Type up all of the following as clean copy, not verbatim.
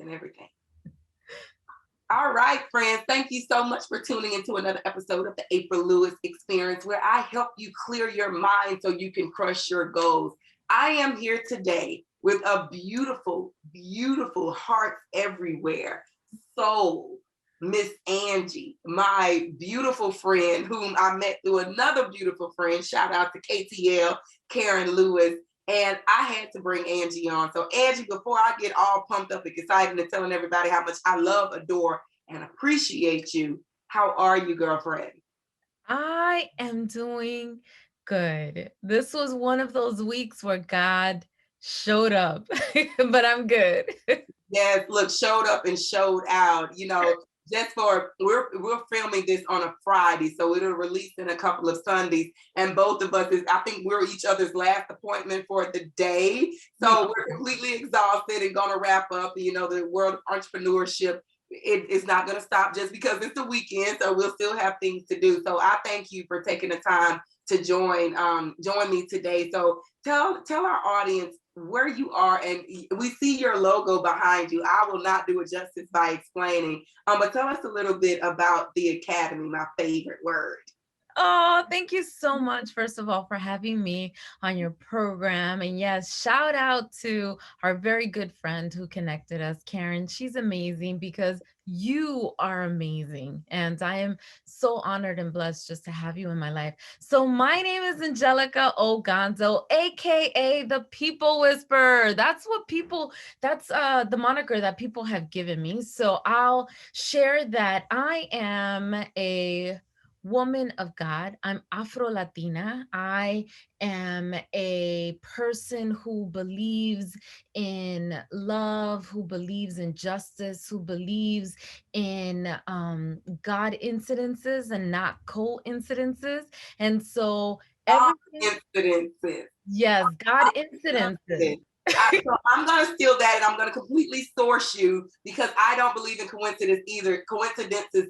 and everything. All right, friends. Thank you so much for tuning into another episode of the April Lewis Experience, where I help you clear your mind so you can crush your goals. I am here today with a beautiful, beautiful heart everywhere soul, Miss Angie, my beautiful friend, whom I met through another beautiful friend. Shout out to KTL, Karen Lewis. And I had to bring Angie on. So, Angie, before I get all pumped up and excited and telling everybody how much I love, adore, and appreciate you, how are you, girlfriend? I am doing good. This was one of those weeks where God showed up, but I'm good. Yes, look, showed up and showed out. Just for we're filming this on a Friday, so it'll release in a couple of Sundays. And both of us I think we're each other's last appointment for the day. We So we're completely exhausted and gonna wrap up. The world of entrepreneurship. It is not going to stop just because it's the weekend, so we'll still have things to do. So I thank you for taking the time to join me today. So tell our audience where you are, and we see your logo behind you. I will not do it justice by explaining, but tell us a little bit about the Academy, my favorite word. Oh, thank you so much, first of all, for having me on your program. And yes, shout out to our very good friend who connected us, Karen. She's amazing because you are amazing. And I am so honored and blessed just to have you in my life. So, my name is Angelica Ogando, AKA the People Whisperer. That's the moniker that people have given me. So, I'll share that I am a woman of God. I'm Afro Latina. I am a person who believes in love, who believes in justice, who believes in God incidences and not coincidences. And so God everything, incidences. yes, God incidences. So I'm going to steal that, and I'm going to completely source you because I don't believe in coincidences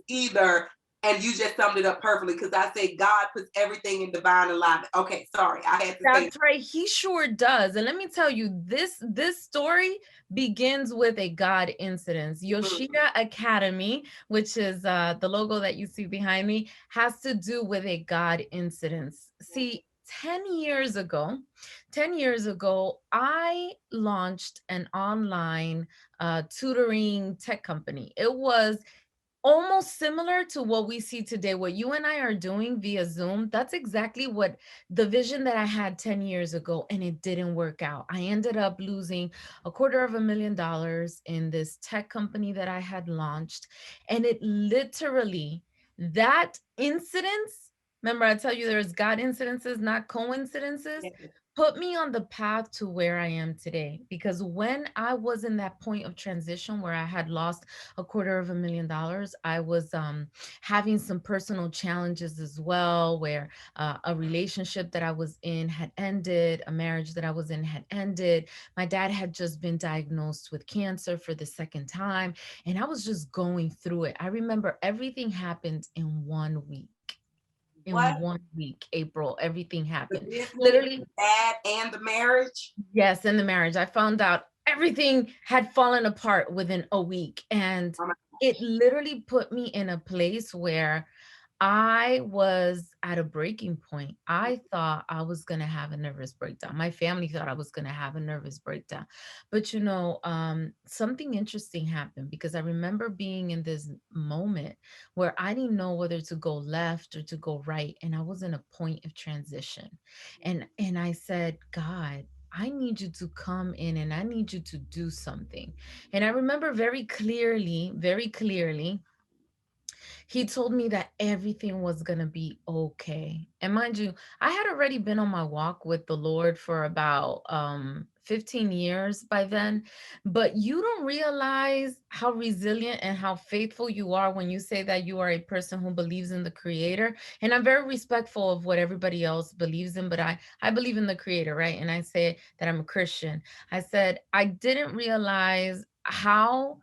either. And you just summed it up perfectly because I say God puts everything in divine alignment. Okay, sorry, I had to say. That's right. He sure does. And let me tell you, this story begins with a God incident. Mhm. Yoshida Academy, which is the logo that you see behind me, has to do with a God incident. See, 10 years ago, I launched an online tutoring tech company. It was almost similar to what we see today, what you and I are doing via Zoom. That's exactly what the vision that I had 10 years ago, and it didn't work out. I ended up losing $250,000 in this tech company that I had launched. And it literally, that incidence, remember I tell you there's God incidences, not coincidences, put me on the path to where I am today. Because when I was in that point of transition where I had lost $250,000, I was having some personal challenges as well, where a relationship that I was in had ended, a marriage that I was in had ended. My dad had just been diagnosed with cancer for the second time, and I was just going through it. I remember everything happened in 1 week. In What? 1 week, April, everything The happened. business, Literally, the dad, and the marriage? yes, in the marriage. I found out everything had fallen apart within a week. And Oh my it gosh. literally put me in a place where I was at a breaking point. I thought I was going to have a nervous breakdown. My family thought I was going to have a nervous breakdown. But something interesting happened because I remember being in this moment where I didn't know whether to go left or to go right. And I was in a point of transition. And I said, God, I need you to come in and I need you to do something. And I remember very clearly, he told me that everything was going to be okay. And mind you, I had already been on my walk with the Lord for about 15 years by then, but you don't realize how resilient and how faithful you are when you say that you are a person who believes in the creator. And I'm very respectful of what everybody else believes in, but I believe in the creator, right? And I say that I'm a Christian. I said I didn't realize how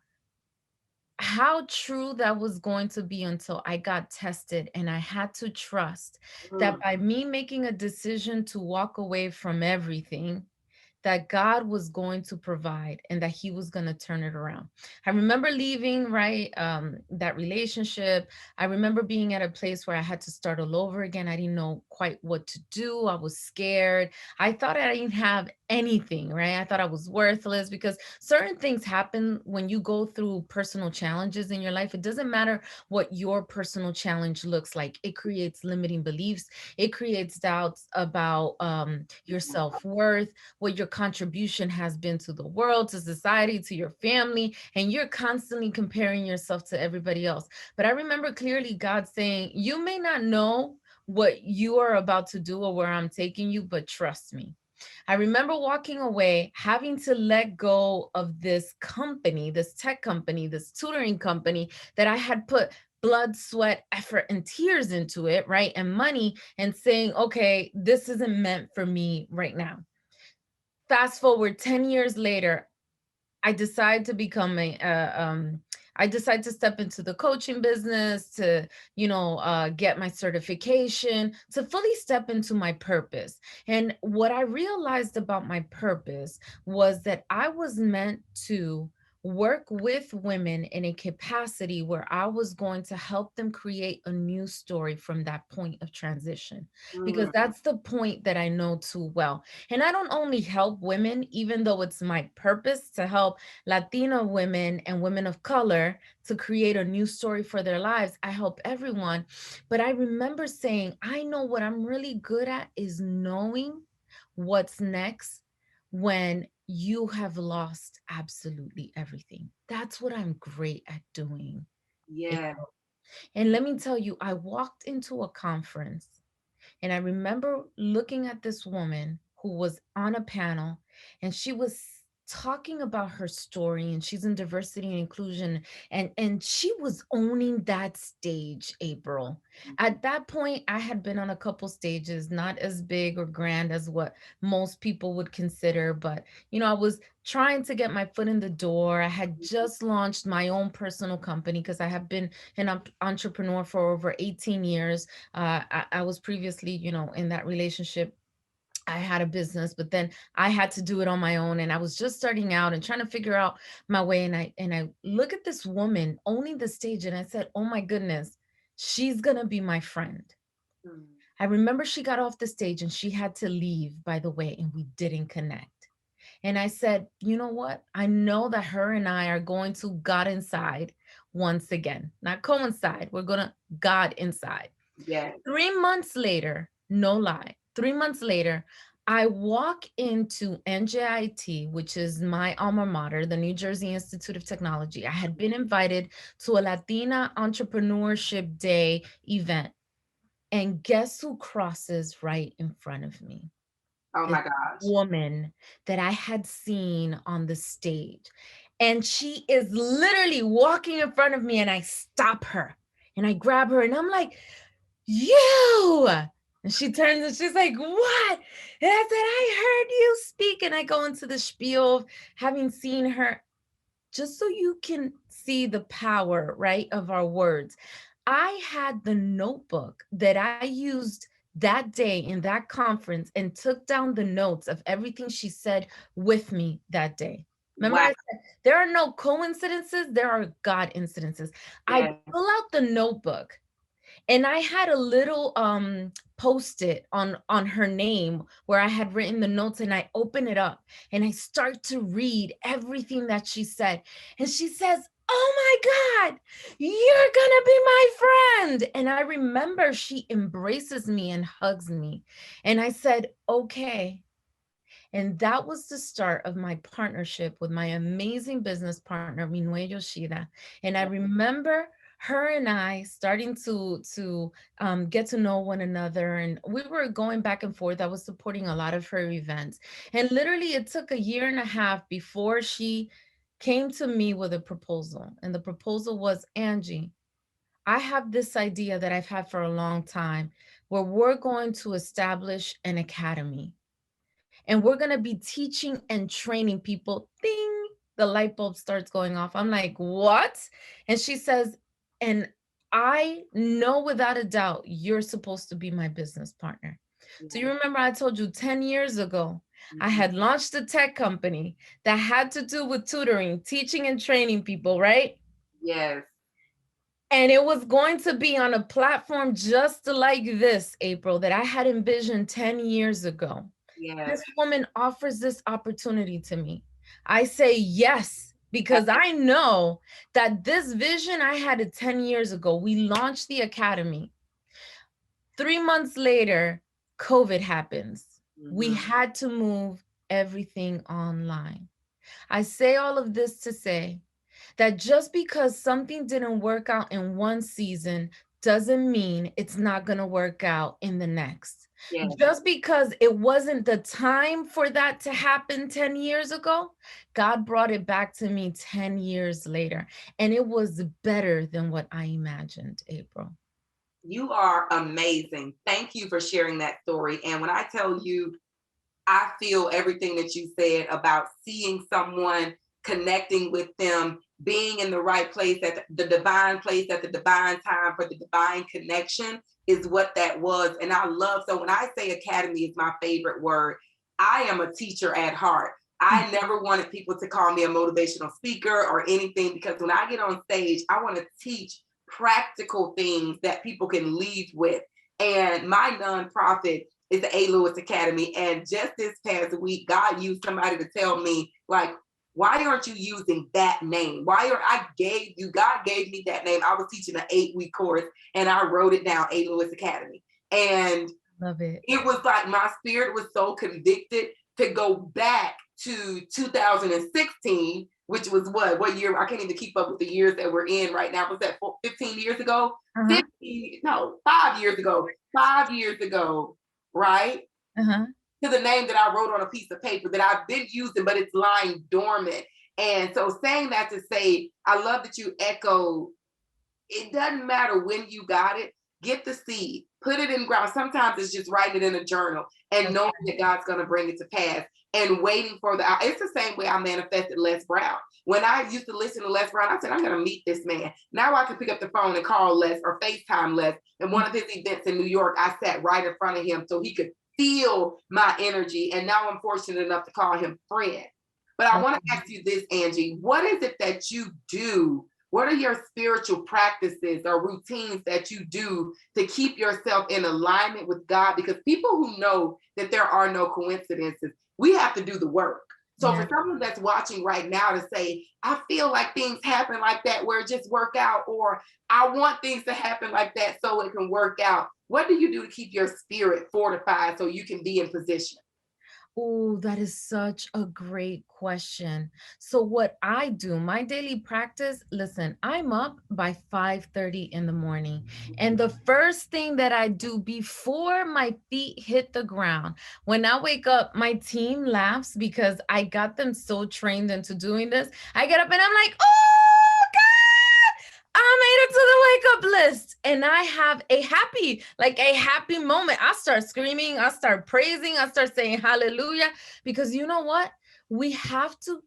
true that was going to be until I got tested, and I had to trust that Mm. by me making a decision to walk away from everything, that God was going to provide and that he was going to turn it around. I remember leaving, right? That relationship. I remember being at a place where I had to start all over again. I didn't know quite what to do. I was scared. I thought I didn't have anything, right? I thought I was worthless because certain things happen when you go through personal challenges in your life. It doesn't matter what your personal challenge looks like. It creates limiting beliefs. It creates doubts about your self-worth, what your contribution has been to the world, to society, to your family, and you're constantly comparing yourself to everybody else. But I remember clearly God saying, you may not know what you are about to do or where I'm taking you, but trust me. I remember walking away, having to let go of this company, this tech company, this tutoring company that I had put blood, sweat, effort, and tears into it, right? And money, and saying, okay, this isn't meant for me right now. Fast forward 10 years later, I decide to become I decide to step into the coaching business to, get my certification, to fully step into my purpose. And what I realized about my purpose was that I was meant to work with women in a capacity where I was going to help them create a new story from that point of transition, because Mm, that's the point that I know too well. And I don't only help women, even though it's my purpose to help Latino women and women of color to create a new story for their lives. I help everyone. But I remember saying, I know what I'm really good at is knowing what's next when you have lost absolutely everything. That's what I'm great at doing. yeah. And let me tell you, I walked into a conference and I remember looking at this woman who was on a panel, and she was talking about her story, and she's in diversity and inclusion, and she was owning that stage, April. At that point, I had been on a couple stages, not as big or grand as what most people would consider, but I was trying to get my foot in the door. I had just launched my own personal company because I have been an entrepreneur for over 18 years. I was previously, in that relationship. I had a business, but then I had to do it on my own, and I was just starting out and trying to figure out my way. And I look at this woman owning the stage, and I said, "Oh my goodness, she's gonna be my friend." Mm, I remember she got off the stage and she had to leave, by the way, and we didn't connect. And I said, "You know what? I know that her and I are going to God inside once again, not coincide. We're gonna God inside." yes. 3 months later, no lie, 3 months later, I walk into NJIT, which is my alma mater, the New Jersey Institute of Technology. I had been invited to a Latina Entrepreneurship Day event. And guess who crosses right in front of me? Oh This my gosh. woman that I had seen on the stage. And she is literally walking in front of me, and I stop her and I grab her and I'm like, "You." And she turns and she's like, "What?" And I said, "I heard you speak." And I go into the spiel of having seen her, just so you can see the power, right, of our words. I had the notebook that I used that day in that conference and took down the notes of everything she said with me that day. Remember, Wow. I said there are no coincidences, there are God incidences. I Yes. pull out the notebook and I had a little post-it on her name where I had written the notes, and I open it up and I start to read everything that she said. And she says, "Oh my God, you're gonna be my friend." And I remember she embraces me and hugs me. And I said, "Okay." And that was the start of my partnership with my amazing business partner, Minue Yoshida. And I remember her and I starting to get to know one another, and we were going back and forth. I was supporting a lot of her events, and literally it took a year and a half before she came to me with a proposal. And the proposal was, "Angie, I have this idea that I've had for a long time, where we're going to establish an academy and we're going to be teaching and training people." Ding, the light bulb starts going off. I'm like, "What?" And she says, "And I know without a doubt you're supposed to be my business partner." Do you Yes. remember I told you 10 years ago I Mhm. had launched a tech company that had to do with tutoring, teaching, and training people, right? Yes. And it was going to be on a platform just like this, April, that I had envisioned 10 years ago. Yes. This woman offers this opportunity to me. I say yes, because I know that this vision I had it 10 years ago. We launched the academy. 3 months later, COVID happens. We Mhm. had to move everything online. I say all of this to say that just because something didn't work out in one season doesn't mean it's not going to work out in the next. Yes. Just because it wasn't the time for that to happen 10 years ago, God brought it back to me 10 years later. And it was better than what I imagined, April. You are amazing. Thank you for sharing that story. And when I tell you, I feel everything that you said about seeing someone, connecting with them, being in the right place at the divine place at the divine time for the divine connection is what that was. And I love, so when I say academy is my favorite word, I am a teacher at heart. I never wanted people to call me a motivational speaker or anything because when I get on stage, I want to teach practical things that people can leave with. And my nonprofit is the A. Lewis Academy. And just this past week, God used somebody to tell me, like, why aren't you using that name? God gave me that name. I was teaching an 8-week course and I wrote it down, A. Lewis Academy. And Love it. it was like my spirit was so convicted to go back to 2016, which was what year? I can't even keep up with the years that we're in right now. Was that 15 years ago? Uh-huh. 15, no, 5 years ago. 5 years ago, right? Uh-huh. To the name that I wrote on a piece of paper that I've been using, but it's lying dormant. And so saying that to say, I love that you echo, it doesn't matter when you got it, get the seed, put it in ground. Sometimes it's just writing it in a journal and knowing that God's going to bring it to pass and waiting for it's the same way I manifested Les Brown. When I used to listen to Les Brown, I said, I'm going to meet this man. Now I can pick up the phone and call Les or FaceTime Les. And one of his events in New York, I sat right in front of him so he could feel my energy. And now I'm fortunate enough to call him friend. But I want to ask you this, Angie, what is it that you do? What are your spiritual practices or routines that you do to keep yourself in alignment with God? Because people who know that there are no coincidences, we have to do the work. So Yeah. for someone that's watching right now to say, I feel like things happen like that where it just work out, or I want things to happen like that so it can work out. What do you do to keep your spirit fortified so you can be in position? Oh, that is such a great question. So what I do, my daily practice, listen, I'm up by 5:30 in the morning. And the first thing that I do before my feet hit the ground, when I wake up, my team laughs because I got them so trained into doing this. I get up and I'm like, "Oh, I made it to the wake up list." And I have like a happy moment. I start screaming, I start praising, I start saying hallelujah. Because you know what? We have to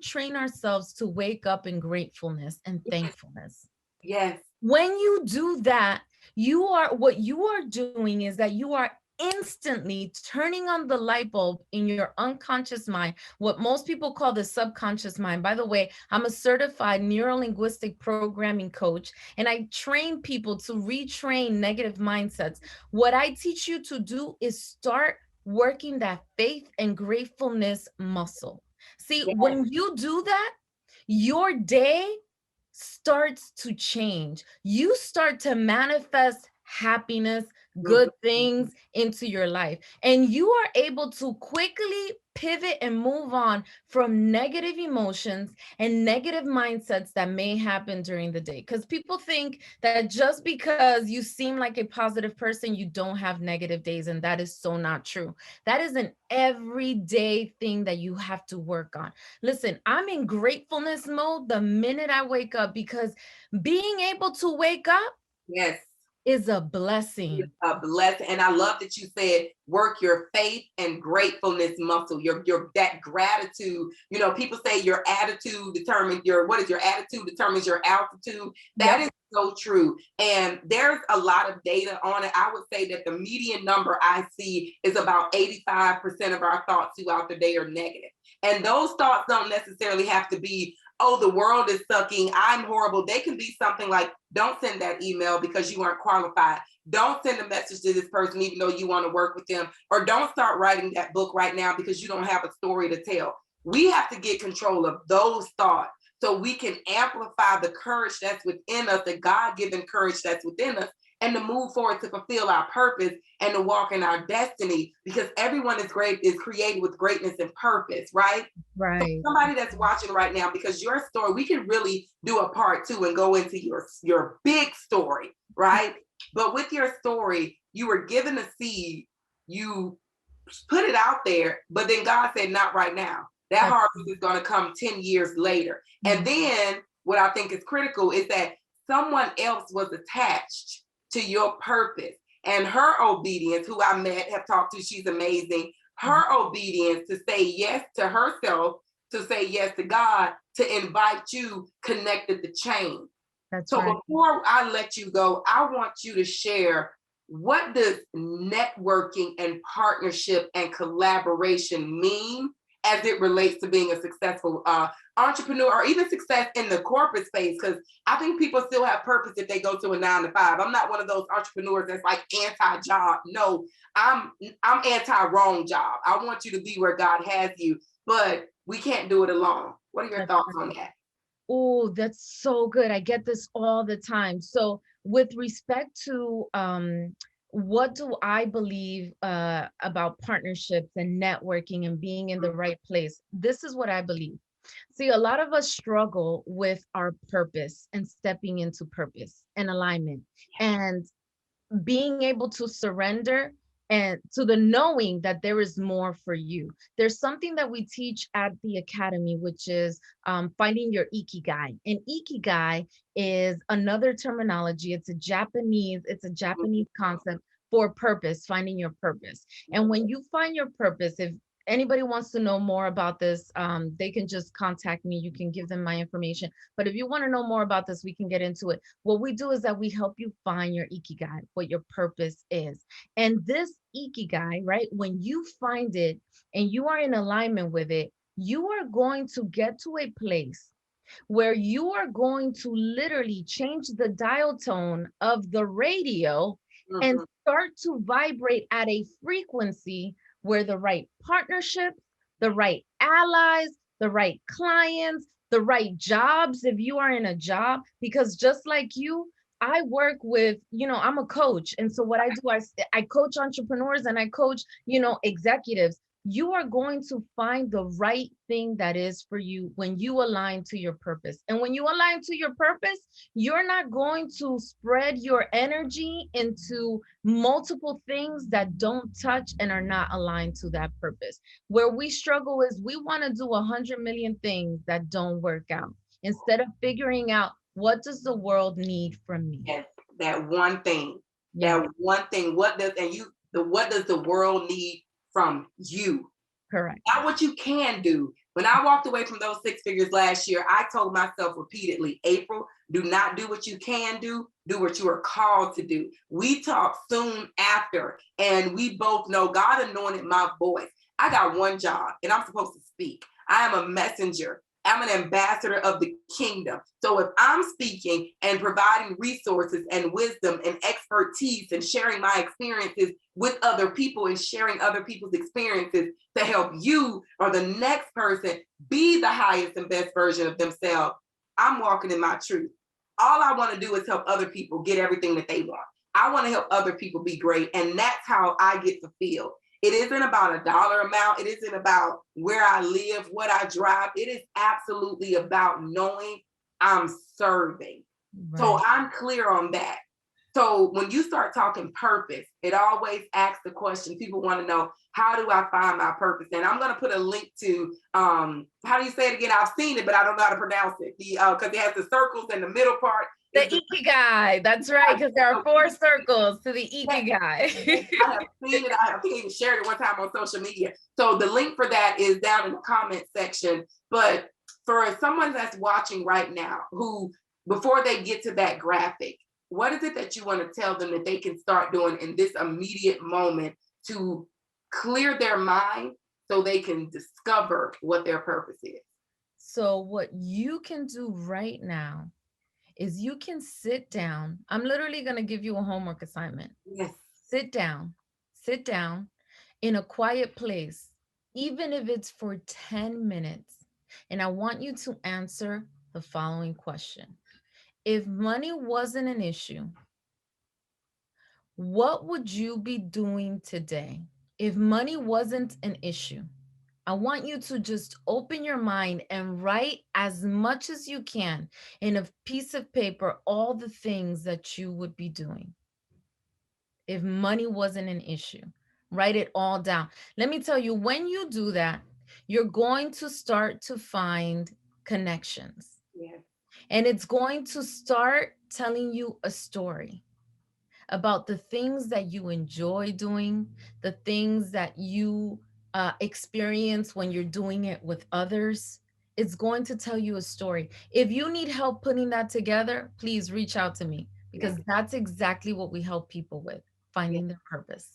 train ourselves to wake up in gratefulness and Yes, thankfulness. yes, When you do that, what you are doing is that you are instantly turning on the light bulb in your unconscious mind, what most people call the subconscious mind. By the way, I'm a certified neuro-linguistic programming coach, and I train people to retrain negative mindsets. What I teach you to do is start working that faith and gratefulness muscle. See, yes. when you do that, your day starts to change. You start to manifest happiness, Mhm. good things into your life. And you are able to quickly pivot and move on from negative emotions and negative mindsets that may happen during the day. Because people think that just because you seem like a positive person, you don't have negative days. And that is so not true. That is an everyday thing that you have to work on. Listen, I'm in gratefulness mode the minute I wake up because being able to wake up Yes. is a blessing. A blessing. And I love that you said work your faith and gratefulness muscle, your that gratitude. You know, people say your attitude determines your what is your attitude determines your altitude. That Yep. is so true. And there's a lot of data on it. I would say that the median number I see is about 85% of our thoughts throughout the day are negative. And those thoughts don't necessarily have to be, oh, the world is sucking, I'm horrible. They can be something like, don't send that email because you aren't qualified. Don't send a message to this person even though you want to work with them. Or don't start writing that book right now because you don't have a story to tell. We have to get control of those thoughts so we can amplify the courage that's within us, the God-given courage that's within us, and to move forward to fulfill our purpose and to walk in our destiny, because everyone is great, is created with greatness and purpose, right? So Right. somebody that's watching right now, because your story, we can really do a part two and go into your big story, right? But with your story, you were given a seed, you put it out there, but then God said, not right now. That That's harvest is going to come 10 years later. And mhm. then what I think is critical is that someone else was attached to your purpose, and her obedience, who I met, have talked to, she's amazing. Mhm. Her obedience to say yes to herself, to say yes to God, to invite you, connected the chain. That's So right. before I let you go, I want you to share, what does networking and partnership and collaboration mean as it relates to being a successful entrepreneur, or even success in the corporate space? Because I think people still have purpose if they go to a 9 to 5. I'm not one of those entrepreneurs that's like anti-job. No, I'm anti-wrong job. I want you to be where God has you, but we can't do it alone. What are your That's thoughts right. on that? Oh, that's so good. I get this all the time. So, with respect to what do I believe about partnerships and networking and being in the right place? This is what I believe. See, a lot of us struggle with our purpose and stepping into purpose and alignment. And being able to surrender and to the knowing that there is more for you. There's something that we teach at the academy, which is finding your ikigai. And ikigai is another terminology. It's a Japanese concept for purpose, finding your purpose. And when you find your purpose, if anybody wants to know more about this, they can just contact me. You can give them my information. But if you want to know more about this, we can get into it. What we do is that we help you find your ikigai, what your purpose is. And this ikigai, right, when you find it and you are in alignment with it, you are going to get to a place where you are going to literally change the dial tone of the radio and Mhm. start to vibrate at a frequency where the right partnerships, the right allies, the right clients, the right jobs, if you are in a job, because just like you, I work with, I'm a coach. And so what I do, I coach entrepreneurs and I coach, executives. You are going to find the right thing that is for you when you align to your purpose. And when you align to your purpose, you're not going to spread your energy into multiple things that don't touch and are not aligned to that purpose. Where we struggle is we want to do 100 million things that don't work out instead of figuring out what does the world need from me. Yes, that one thing. Yeah, That one thing. What does the world need from you? correct. Not what you can do. When I walked away from those 6 figures last year, I told myself repeatedly, April, do not do what you can do what you are called to do. We talked soon after, and we both know God anointed my voice. I got one job, and I'm supposed to speak. I am a messenger. I'm an ambassador of the kingdom. So if I'm speaking and providing resources and wisdom and expertise and sharing my experiences with other people and sharing other people's experiences to help you or the next person be the highest and best version of themselves, I'm walking in my truth. All I want to do is help other people get everything that they want. I want to help other people be great. And that's how I get fulfilled. It isn't about a dollar amount. It isn't about where I live, what I drive. It is absolutely about knowing I'm serving. So Right. I'm clear on that. So when you start talking purpose, it always asks the question. People want to know, how do I find my purpose? And I'm going to put a link to how do you say it again? I've seen it, but I don't know how to pronounce it. The because it has the circles in the middle part. The It's Ikigai. That's right, because there are 4 circles to the Ikigai. I have seen it. I think I even shared it one time on social media. So the link for that is down in the comment section. But for someone that's watching right now, who before they get to that graphic, what is it that you want to tell them that they can start doing in this immediate moment to clear their mind so they can discover what their purpose is? So what you can do right now is you can sit down. I'm literally going to give you a homework assignment. Yes. Sit down. Sit down in a quiet place, even if it's for 10 minutes. And I want you to answer the following question. If money wasn't an issue, what would you be doing today? If money wasn't an issue, I want you to just open your mind and write as much as you can in a piece of paper all the things that you would be doing if money wasn't an issue. Write it all down. Let me tell you, when you do that, you're going to start to find connections. Yes. And it's going to start telling you a story about the things that you enjoy doing, the things that you experience when you're doing it with others. It's going to tell you a story. If you need help putting that together, please reach out to me Yes. because that's exactly what we help people with, Yes. finding their purpose.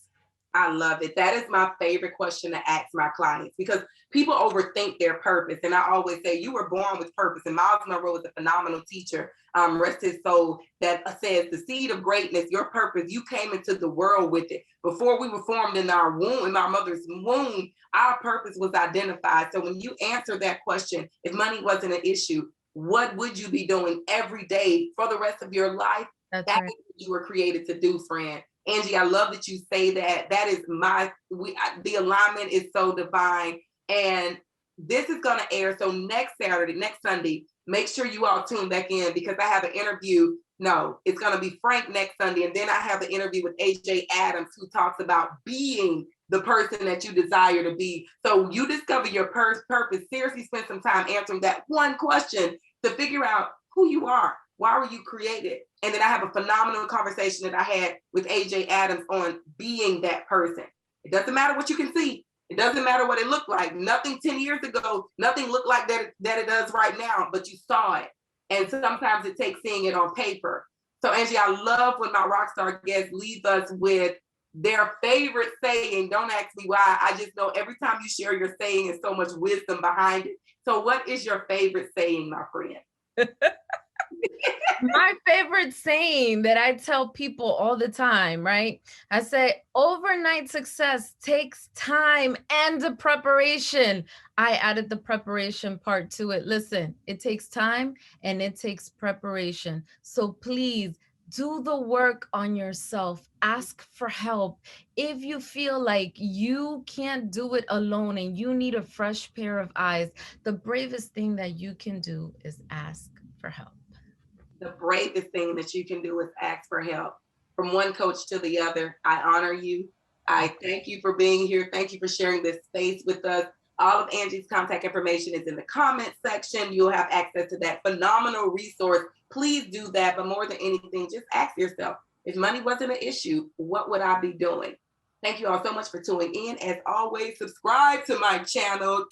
I love it. That is my favorite question to ask my clients because people overthink their purpose. And I always say, you were born with purpose. And Miles Monroe is a phenomenal teacher, rest his soul, that says the seed of greatness, your purpose, you came into the world with it. Before we were formed in our womb, in our mother's womb, our purpose was identified. So when you answer that question, if money wasn't an issue, what would you be doing every day for the rest of your life? That's That right. is what you were created to do, friend. Angie, I love that you say that. That is the alignment is so divine. And this is going to air. So next Saturday, next Sunday, make sure you all tune back in because I have an interview. No, it's going to be Frank next Sunday. And then I have an interview with AJ Adams, who talks about being the person that you desire to be. So you discover your purpose. Seriously, spend some time answering that one question to figure out who you are. Why were you created? And then I have a phenomenal conversation that I had with AJ Adams on being that person. It doesn't matter what you can see. It doesn't matter what it looked like. Nothing 10 years ago, nothing looked like that it does right now, but you saw it. And sometimes it takes seeing it on paper. So Angie, I love when my rock star guests leave us with their favorite saying. Don't ask me why. I just know every time you share your saying, there's so much wisdom behind it. So what is your favorite saying, my friend? My favorite saying that I tell people all the time, right? I say, overnight success takes time and the preparation. I added the preparation part to it. Listen, it takes time and it takes preparation. So please do the work on yourself. Ask for help. If you feel like you can't do it alone and you need a fresh pair of eyes, the bravest thing that you can do is ask for help. The bravest thing that you can do is ask for help. From one coach to the other, I honor you. I thank you for being here. Thank you for sharing this space with us. All of Angie's contact information is in the comment section. You'll have access to that phenomenal resource. Please do that. But more than anything, just ask yourself, if money wasn't an issue, what would I be doing? Thank you all so much for tuning in. As always, subscribe to my channel.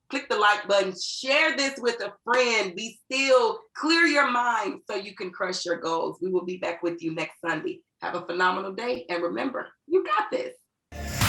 Click the like button, share this with a friend. Be still, clear your mind so you can crush your goals. We will be back with you next Sunday. Have a phenomenal day. And remember, you got this.